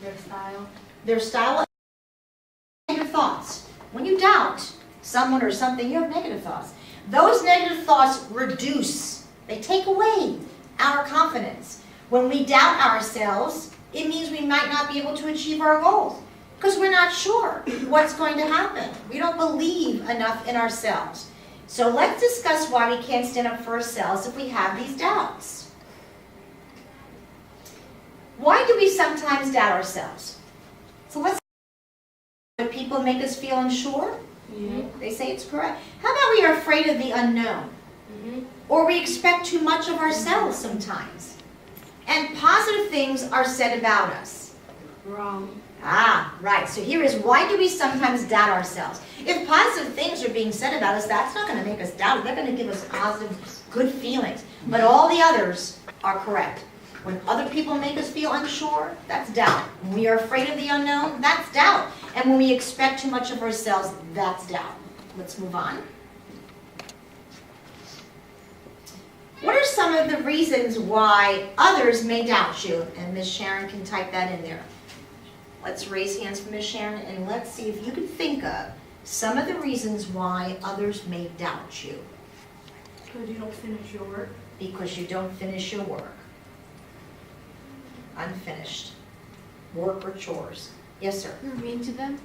Their style. Their style, negative thoughts. When you doubt someone or something, you have negative thoughts. Those negative thoughts reduce, they take away our confidence. When we doubt ourselves, it means we might not be able to achieve our goals because we're not sure what's going to happen. We don't believe enough in ourselves. So let's discuss why we can't stand up for ourselves if we have these doubts. Why do we sometimes doubt ourselves? So let's do people make us feel unsure. They say it's correct. How about we are afraid of the unknown? Or we expect too much of ourselves sometimes. And positive things are said about us. Wrong. Ah, right. So here is why do we sometimes doubt ourselves? If positive things are being said about us, that's not going to make us doubt it. They're going to give us positive, good feelings. But all the others are correct. When other people make us feel unsure, that's doubt. When we are afraid of the unknown, that's doubt. And when we expect too much of ourselves, that's doubt. Let's move on. What are some of the reasons why others may doubt you? And Ms. Sharon can type that in there. Let's raise hands for Ms. Sharon, and let's see if you can think of some of the reasons why others may doubt you. Because you don't finish your work. Because you don't finish your work. Unfinished. Work or chores. Yes, sir. You're mean to them.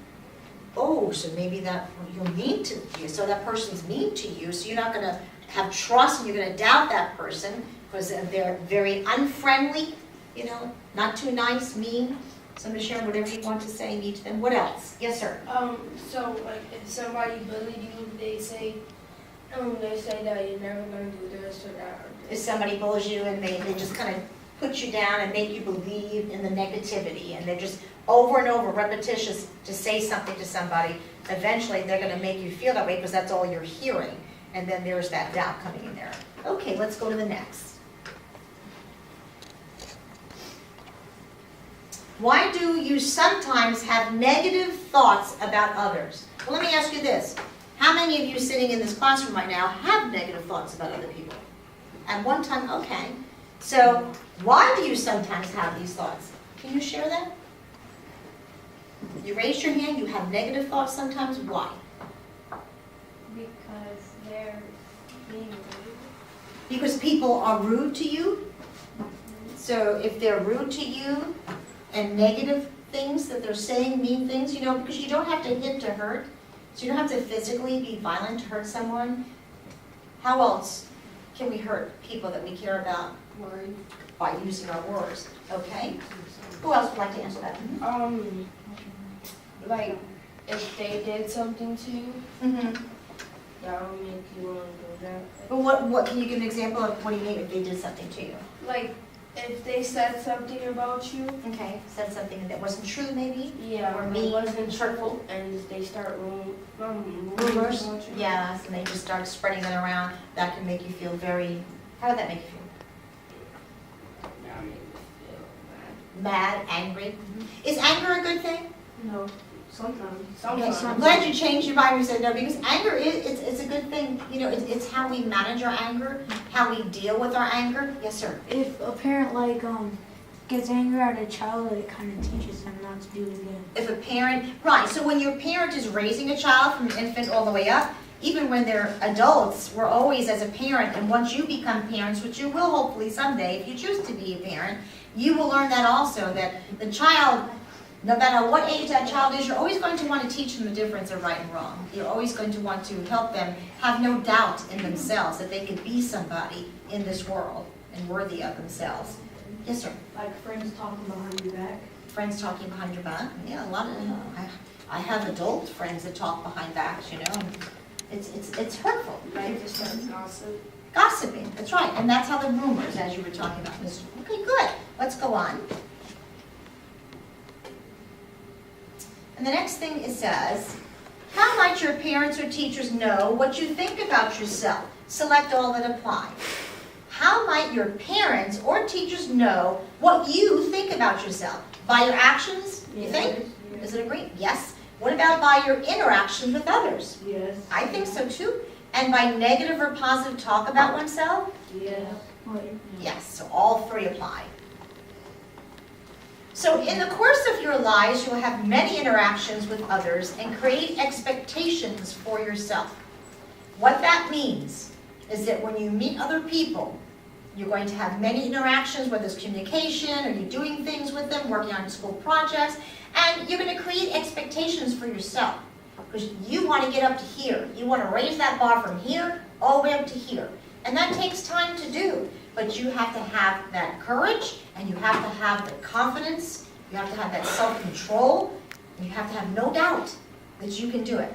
Oh, so maybe that you're mean to you. So that person's mean to you, so you're not going to have trust, and you're going to doubt that person because they're very unfriendly, you know, not too nice, mean. So Ms. Sharon, whatever you want to say, mean to them. What else? Yes, sir. So like if somebody bullied you, they say that you're never gonna do this or that. If somebody bullies you and they just kind of put you down and make you believe in the negativity, and they're just over and over repetitious to say something to somebody, eventually they're going to make you feel that way because that's all you're hearing. And then there's that doubt coming in there. Okay, let's go to the next. Why do you sometimes have negative thoughts about others? Well, let me ask you this. How many of you sitting in this classroom right now have negative thoughts about other people? At one time, okay. So why do you sometimes have these thoughts? Can you share that? You raised your hand, you have negative thoughts sometimes. Why? Because they're being rude. Because people are rude to you? So if they're rude to you and negative things that they're saying, mean things, you know, because you don't have to hit to hurt. So you don't have to physically be violent to hurt someone. How else can we hurt people that we care about? Worried. By using our words. Okay? Who else would like to answer that? Like if they did something to you, Mm-hmm. that would make you want to do that. But what can you give an example of what do you mean if they did something to you? Like if they said something about you, Okay, said something that wasn't true maybe? yeah, Or it mean, wasn't hurtful. and they start Rumors? Yes, and they just start spreading it around. That can make you feel very, how would that make you feel? That made me feel Mad, angry? Is anger a good thing? bad. No, sometimes. Okay, so I'm glad you changed your mind and said no, because anger it's a good thing. You know, it's how we manage our anger, how we deal with our anger. Yes, sir. If a parent gets angry at a child, it kind of teaches them not to do it again. If a parent, right, so when your parent is raising a child from an infant all the way up, even when they're adults, we're always as a parent, and once you become parents, which you will hopefully someday if you choose to be a parent, you will learn that also, that the child, no matter what age that child is, you're always going to want to teach them the difference of right and wrong. You're always going to want to help them have no doubt in themselves that they could be somebody in this world and worthy of themselves. Yes, sir. Like friends talking behind your back. Friends talking behind your back. Yeah, a lot of I have adult friends that talk behind backs, you know. And it's hurtful, right? They just start gossip. Gossiping, that's right. And that's how the rumors, as you were talking about, Mr. Okay, good. Let's go on. And the next thing it says, how might your parents or teachers know what you think about yourself? Select all that apply. How might your parents or teachers know what you think about yourself? By your actions, you think? Is it agree? Yes. What about by your interactions with others? Yes. I think so too. And by negative or positive talk about oneself? Yeah. Yes, so all three apply. So in the course of your lives, you'll have many interactions with others and create expectations for yourself. What that means is that when you meet other people, you're going to have many interactions, whether it's communication or you're doing things with them, working on school projects, and you're going to create expectations for yourself because you want to get up to here. You want to raise that bar from here all the way up to here. And that takes time to do, but you have to have that courage, and you have to have the confidence, you have to have that self-control, and you have to have no doubt that you can do it.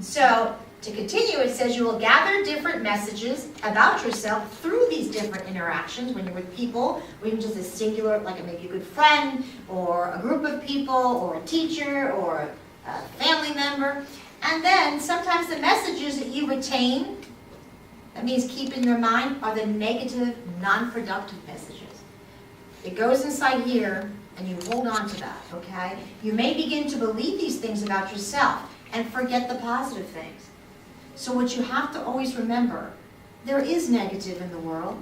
So, to continue, it says you will gather different messages about yourself through these different interactions when you're with people, or even just a singular, like maybe a good friend, or a group of people, or a teacher, or a family member. And then, sometimes the messages that you retain, that means keep in your mind, are the negative, non-productive messages. It goes inside here, and you hold on to that, okay? You may begin to believe these things about yourself and forget the positive things. So what you have to always remember, there is negative in the world,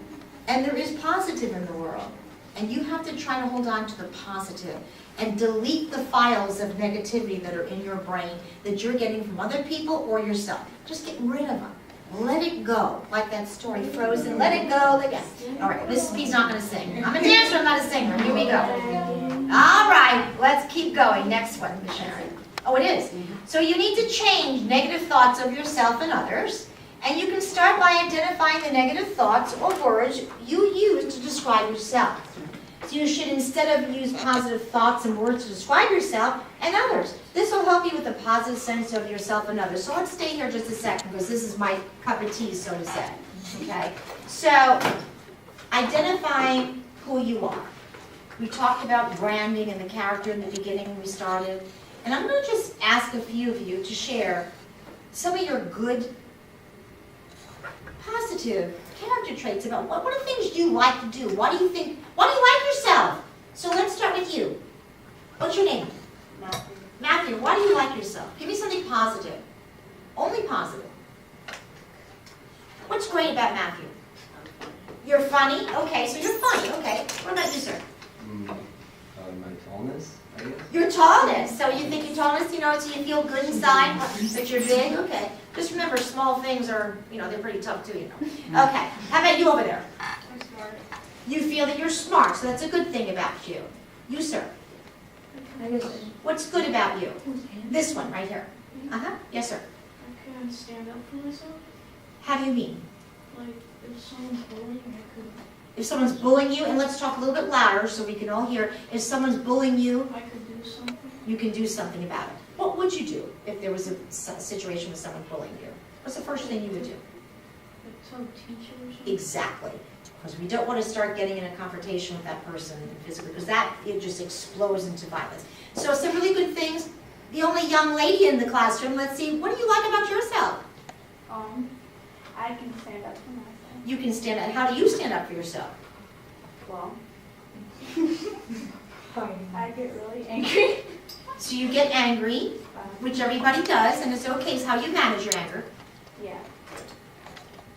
and there is positive in the world. And you have to try to hold on to the positive and delete the files of negativity that are in your brain that you're getting from other people or yourself. Just get rid of them. Let it go, like that story, Frozen. Let it go, let it go. All right, Mrs. P's not going to sing. I'm a dancer, I'm not a singer. Here we go. All right, let's keep going. Next one, Miss Sharon. Oh, it is. So you need to change negative thoughts of yourself and others, and you can start by identifying the negative thoughts or words you use to describe yourself. So you should, instead of use positive thoughts and words to describe yourself and others. This will help you with a positive sense of yourself and others. So let's stay here just a second because this is my cup of tea, so to say. Okay? So, identifying who you are. We talked about branding and the character in the beginning when we started. And I'm going to just ask a few of you to share some of your good, positive character traits about what are things you like to do? What do you like yourself? So let's start with you. What's your name? Matthew. Matthew, why do you like yourself? Give me something positive. Only positive. What's great about Matthew? You're funny? Okay, so you're funny. Okay. What about you, sir? My tallness, I guess. Your tallness. So you think your tallness, so you feel good inside, but you're big? Okay. Just remember, small things are, they're pretty tough too, Okay. How about you over there? I'm smart. You feel that you're smart, so that's a good thing about you. You, sir. What's good about you? This one right here. Yes, sir. I can stand up for myself. How do you mean? Like, if someone's bullying, I could If someone's bullying you, and let's talk a little bit louder so we can all hear. If someone's bullying you, do something. you can do something about it. What would you do if there was a situation with someone bullying you? What's the first thing you would do? Like, tell the teacher or something. Exactly. Because we don't want to start getting in a confrontation with that person physically, because it just explodes into violence. So some really good things. The only young lady in the classroom, let's see, what do you like about yourself? I can stand up for myself. You can stand up. How do you stand up for yourself? Well, I get really angry. So you get angry, which everybody does, and it's okay. It's how you manage your anger. Yeah.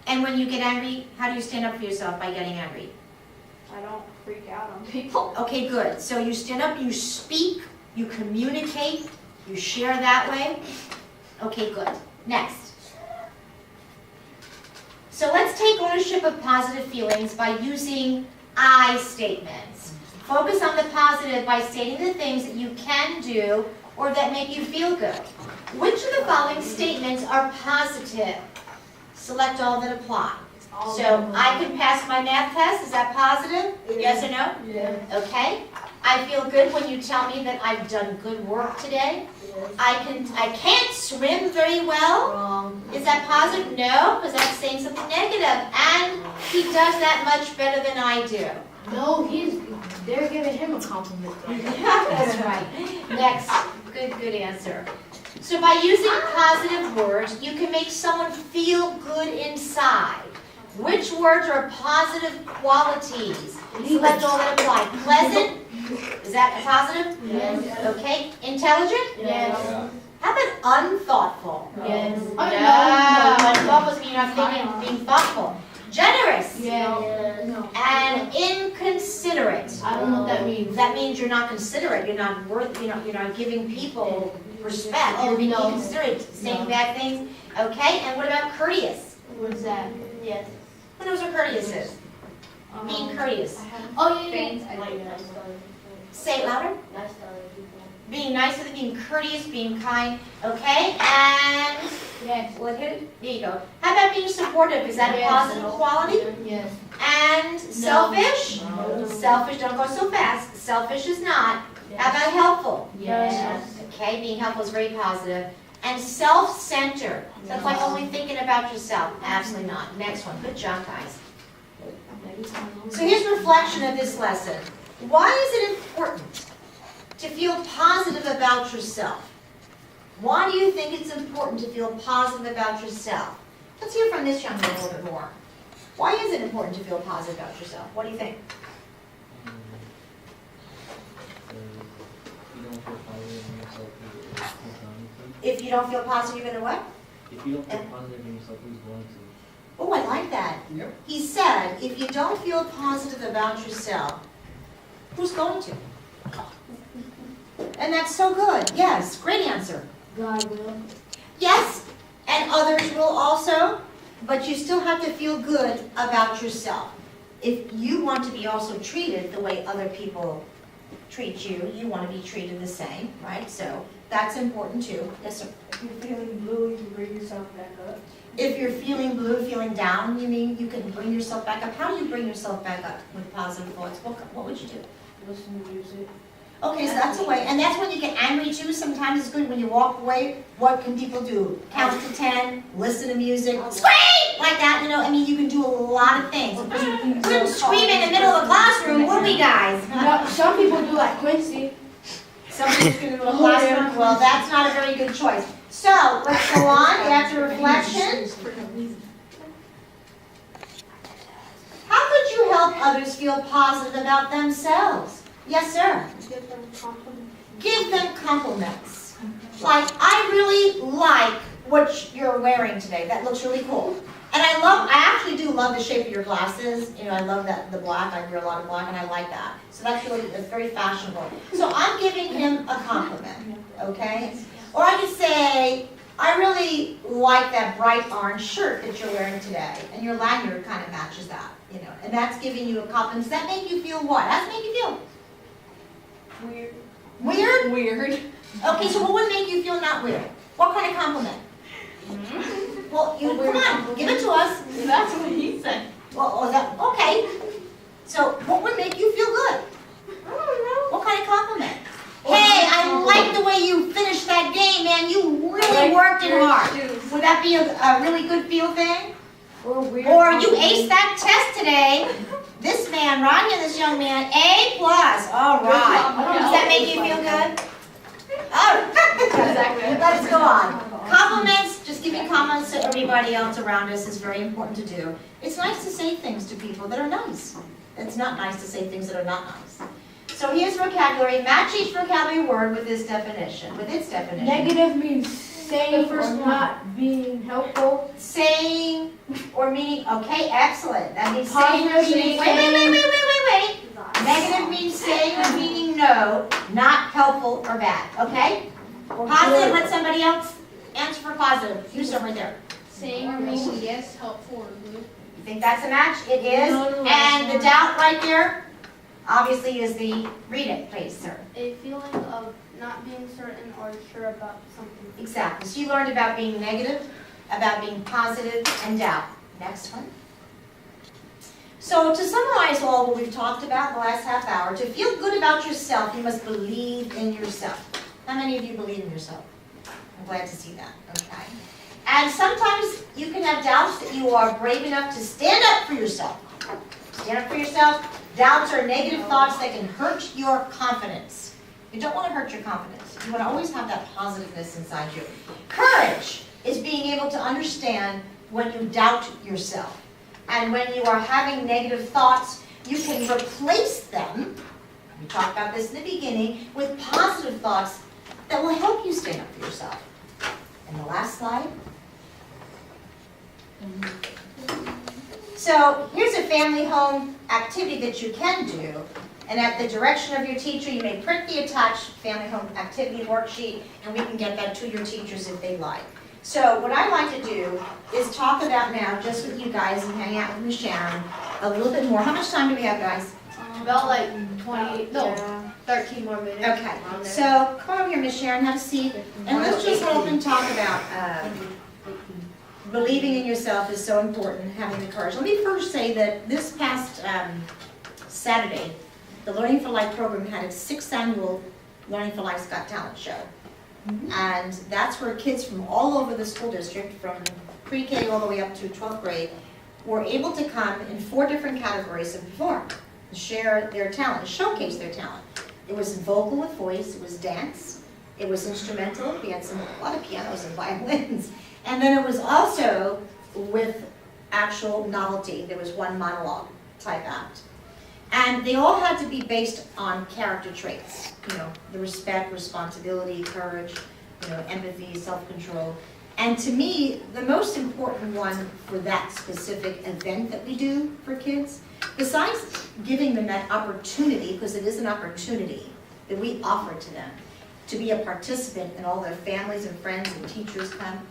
And when you get angry, how do you stand up for yourself by getting angry? I don't freak out on people. Okay, good. So you stand up, you speak, you communicate, you share that way. Okay, good. Next. So let's take ownership of positive feelings by using I statements. Focus on the positive by stating the things that you can do or that make you feel good. Which of the following statements are positive? Select all that apply. So I can pass my math test. Is that positive? Yes or no? Yeah. Okay. I feel good when you tell me that I've done good work today. I can't swim very well. Wrong. Is that positive? No, because that's saying something negative. And he does that much better than I do. No, they're giving him a compliment. That's right. Next. Good answer. So by using positive words, you can make someone feel good inside. Which words are positive qualities? Select all that apply. Pleasant? Is that positive? Yes. Okay. Intelligent? Yes. Yeah. How about unthoughtful? Yes. No. Unthoughtful means you're not being thoughtful. Generous. No. And inconsiderate. I don't know what that means. That means you're not considerate, you're not worth, you're not giving people respect, Oh, you're being no. inconsiderate, saying No. bad things. Okay, and what about courteous? What's that? Yes. Who knows what courteous is? Being courteous. Oh, yeah. Say it louder. Nice to other people. Being nice to them, being courteous, being kind. Okay, and Yes. what hit it? There you go. How about being supportive? Is that a Yes. positive quality? Yes. And selfish? Selfish, don't go so fast. Selfish is not. How about helpful? Yes. Okay, being helpful is very positive. And self-centered. That's like only thinking about yourself. Absolutely not. Next one. Good job, guys. So here's a reflection of this lesson. Why is it important to feel positive about yourself? Why do you think it's important to feel positive about yourself? Let's hear from this young man a little bit more. Why is it important to feel positive about yourself? What do you think? If you don't feel positive in yourself, If you don't feel positive, you're gonna what? if you don't feel positive in yourself, who's going to? Oh, I like that. Yep. He said, if you don't feel positive about yourself, who's going to? And that's so good. Yes, great answer. God will. Yes, and others will also, but you still have to feel good about yourself. If you want to be also treated the way other people treat you, you want to be treated the same, right? So that's important too. Yes, sir. If you're feeling blue, you can bring yourself back up. If you're feeling blue, feeling down, you mean you can bring yourself back up? How do you bring yourself back up with positive thoughts? What would you do? Listen to music. Okay, so that's a way, and that's when you get angry too. Sometimes it's good when you walk away. What can people do? Count to 10, listen to music, scream like that. You know, I mean, you can do a lot of things. We couldn't scream in the middle of the classroom, would we, guys? No, some people do like Quincy. Somebody's going to the classroom. Well, that's not a very good choice. So let's go on after reflection. How could you help others feel positive about themselves? Yes, sir. Give them compliments. Give them compliments. Like, I really like what you're wearing today. That looks really cool. And I actually do love the shape of your glasses. You know, I love that, the black. I wear a lot of black and I like that. So that's very fashionable. So I'm giving him a compliment, okay? Or I could say, I really like that bright orange shirt that you're wearing today. And your lanyard kind of matches that, you know. And that's giving you a compliment. Does that make you feel what? How does it make you feel? Weird. Weird? Weird. Okay, so what would make you feel not weird? What kind of compliment? Well, you, come on, give it to us. That's what he said. Well, okay. So what would make you feel good? I don't What kind of compliment? Hey, I like the way you finished that game, man. You really worked it hard. Would that be a really good feel thing? know. Weird. Or you aced that test today. This man, Ronnie, and this young man, A+. All right. Does that make you feel good? All right. Let's go on. Compliments, just giving compliments to everybody else around us is very important to do. It's nice to say things to people that are nice. It's not nice to say things that are not nice. So here's vocabulary. Match each vocabulary word with its definition. Negative means saying or not being helpful. Saying or meaning, okay, excellent. That means Positive saying, means wait. Negative means saying or meaning no, not helpful or bad, okay? Positive, let somebody else answer for positive. You start right there. Saying or meaning yes, helpful or good. You think that's a match? It is. No. And the doubt right there, obviously, is the, read it, please, sir. A feeling of not being certain or sure about something. Exactly. So you learned about being negative, about being positive, and doubt. Next one. So to summarize all what we've talked about the last half hour, to feel good about yourself, you must believe in yourself. How many of you believe in yourself? I'm glad to see that. Okay. And sometimes you can have doubts that you are brave enough to stand up for yourself. Stand up for yourself. Doubts are negative thoughts that can hurt your confidence. You don't want to hurt your confidence. You want to always have that positiveness inside you. Courage is being able to understand when you doubt yourself. And when you are having negative thoughts, you can replace them, we talked about this in the beginning, with positive thoughts that will help you stand up for yourself. And the last slide. So here's a family home activity that you can do. And at the direction of your teacher, you may print the attached family home activity worksheet, and we can get that to your teachers if they like. So what I like to do is talk about now, just with you guys and hang out with Miss Sharon a little bit more. How much time do we have, guys? About like 13 more minutes. Okay, Around there. so come over here, Miss Sharon, have a seat, and let's just help and talk about believing in yourself is so important, having the courage. Let me first say that this past Saturday, the Learning for Life program had its 6th annual Learning for Life's Got Talent show. And that's where kids from all over the school district, from pre-K all the way up to 12th grade, were able to come in 4 different categories and perform, and share their talent, showcase their talent. It was vocal with voice, it was dance, it was instrumental, we had a lot of pianos and violins, and then it was also with actual novelty. There was one monologue type act. And they all had to be based on character traits, the respect, responsibility, courage, empathy, self-control. And to me, the most important one for that specific event that we do for kids, besides giving them that opportunity, because it is an opportunity that we offer to them, to be a participant, and all their families and friends and teachers come,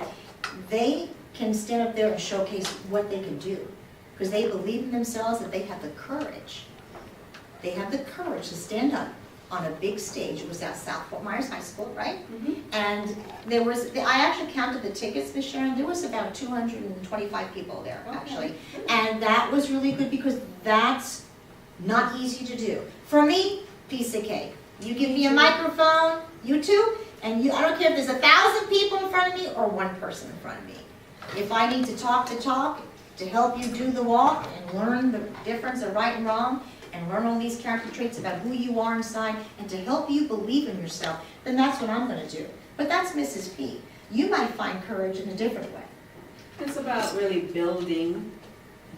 they can stand up there and showcase what they can do, because they believe in themselves, that they have the courage. They have the courage to stand up on a big stage. It was at South Fort Myers High School, right? And there was, I actually counted the tickets, Miss Sharon, there was about 225 people there, actually. And that was really good, because that's not easy to do. For me, piece of cake. You give me a microphone, you two, and I don't care if there's 1,000 people in front of me or one person in front of me. If I need to talk, to help you do the walk and learn the difference of right and wrong, and learn all these character traits about who you are inside, and to help you believe in yourself, then that's what I'm going to do. But that's Mrs. P. You might find courage in a different way. It's about really building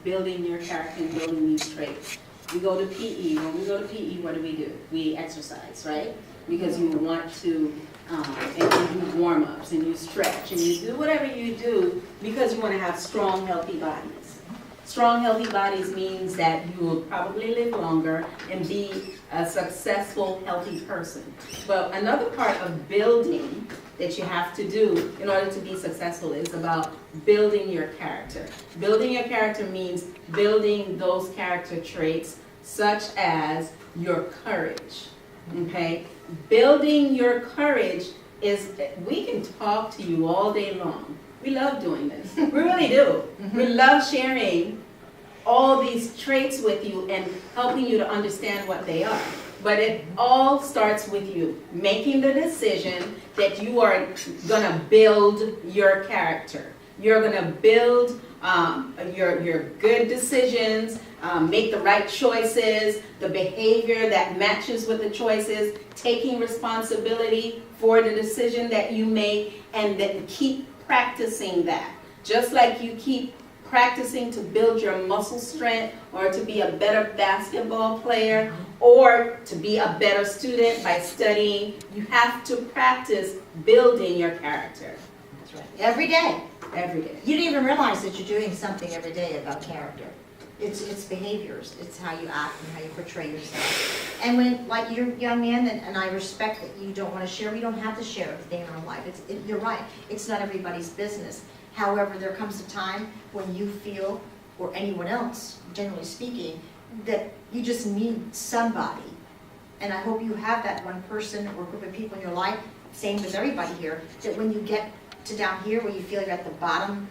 your character and building these traits. We go to PE. When we go to PE, what do? We exercise, right? Because you want to, and you do warm-ups, and you stretch, and you do whatever you do because you want to have strong, healthy bodies. Strong, healthy bodies means that you will probably live longer and be a successful, healthy person. But another part of building that you have to do in order to be successful is about building your character. Building your character means building those character traits such as your courage, okay? Building your courage is, we can talk to you all day long. We love doing this. We really do. We love sharing all these traits with you and helping you to understand what they are. But it all starts with you making the decision that you are going to build your character. You're going to build your good decisions, make the right choices, the behavior that matches with the choices, taking responsibility for the decision that you make, and then keep practicing that. Just like you keep practicing to build your muscle strength, or to be a better basketball player, or to be a better student by studying, you have to practice building your character. That's right. Every day. Every day. You don't even realize that you're doing something every day about character. It's behaviors. It's how you act and how you portray yourself. And when, like, you're a young man, and I respect that you don't want to share, we don't have to share everything in our life. You're right. It's not everybody's business. However, there comes a time when you feel, or anyone else, generally speaking, that you just need somebody. And I hope you have that one person or group of people in your life, same with everybody here, that when you get to down here where you feel you're at the bottom,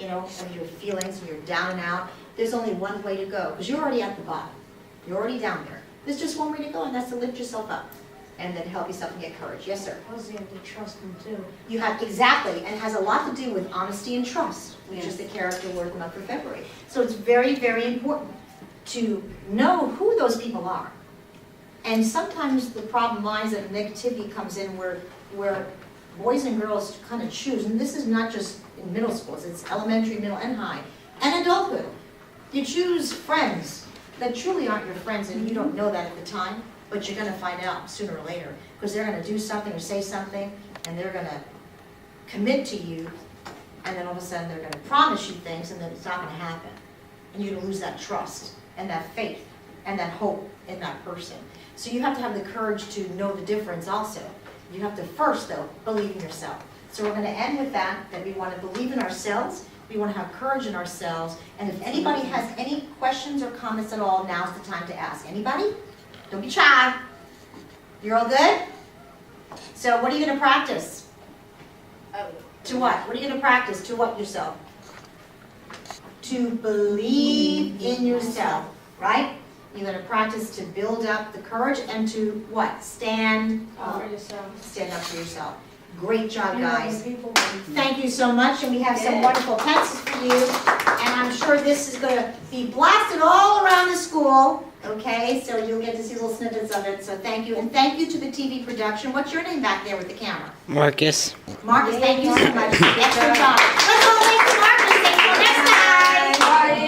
of your feelings, and you're down and out, there's only one way to go, because you're already at the bottom. You're already down there. There's just one way to go, and that's to lift yourself up and then help yourself and get courage. Yes, sir? Also, you have to trust them too. You have, exactly, and it has a lot to do with honesty and trust, which is the character word of the month for February. So it's very, very important to know who those people are. And sometimes the problem lies that negativity comes in where boys and girls kind of choose, and this is not just in middle schools, it's elementary, middle, and high, and adulthood. You choose friends that truly aren't your friends, and you don't know that at the time, but you're going to find out sooner or later, because they're going to do something or say something, and they're going to commit to you, and then all of a sudden they're going to promise you things, and then it's not going to happen. and you're gonna lose that trust and that faith and that hope in that person. So you have to have the courage to know the difference also. You have to first, though, believe in yourself. So we're gonna end with that we wanna believe in ourselves, we wanna have courage in ourselves, and if anybody has any questions or comments at all, now's the time to ask. Anybody? Don't be shy. You're all good? So what are you gonna practice? To what? What are you gonna practice? To what yourself? To believe in yourself, right? You're gonna practice to build up the courage and to what? Stand up. For yourself. Stand up for yourself. Great job, And other guys. people. Thank you so much, and we have some wonderful pencils for you. And I'm sure this is gonna be blasted all around the school, okay? So you'll get to see little snippets of it, so thank you. And thank you to the TV production. What's your name back there with the camera? Marcus. Marcus, thank you so much. Excellent job. Let's all thank Marcus.